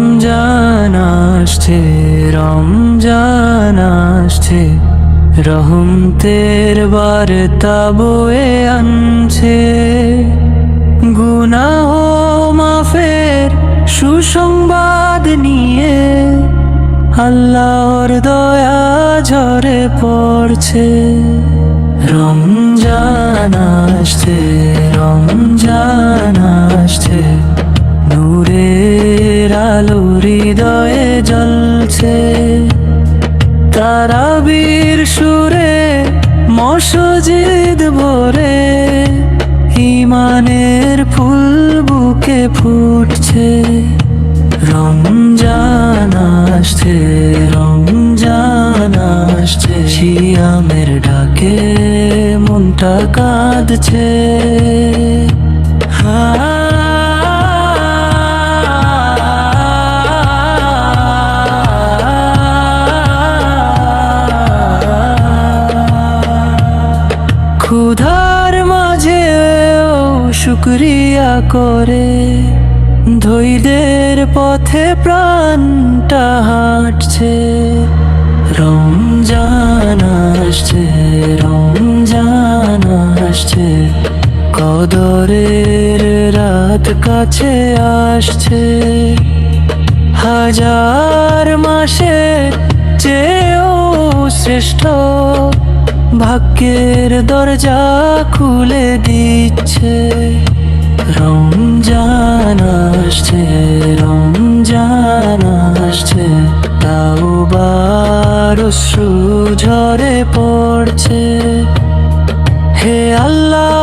রমজান আসছে, রমজান আসছে, রহমতের বার্তা বয়ে আনছে। গুনাহ মাফের সুসংবাদ নিয়ে আল্লাহর দয়া ঝরে পড়ছে। রমজান আসছে, রমজান আসছে, নূরের আলো হৃদয়ে জ্বলছে। তারাবীর সুরে মসজিদ ভরে ঈমানের ফুল বুকে ফুটছে। রমজান আসছে, রমজান আসছে, সিয়ামের ডাকে মনটা কাঁদছে। ক্ষুধার মাঝেও শুকরিয়া করে ধৈর্যের পথে প্রাণটা হাঁটছে। রমজান আসছে, রমজান আসছে, কদরের রাত কাছে আসছে। হাজার মাসের চেয়েও শ্রেষ্ঠ ভাগ্যের দরজা খুলে দিচ্ছে। রমজান আসছে, রমজান আসছে, তাওবার অশ্রু ঝরে পড়ছে। হে আল্লাহ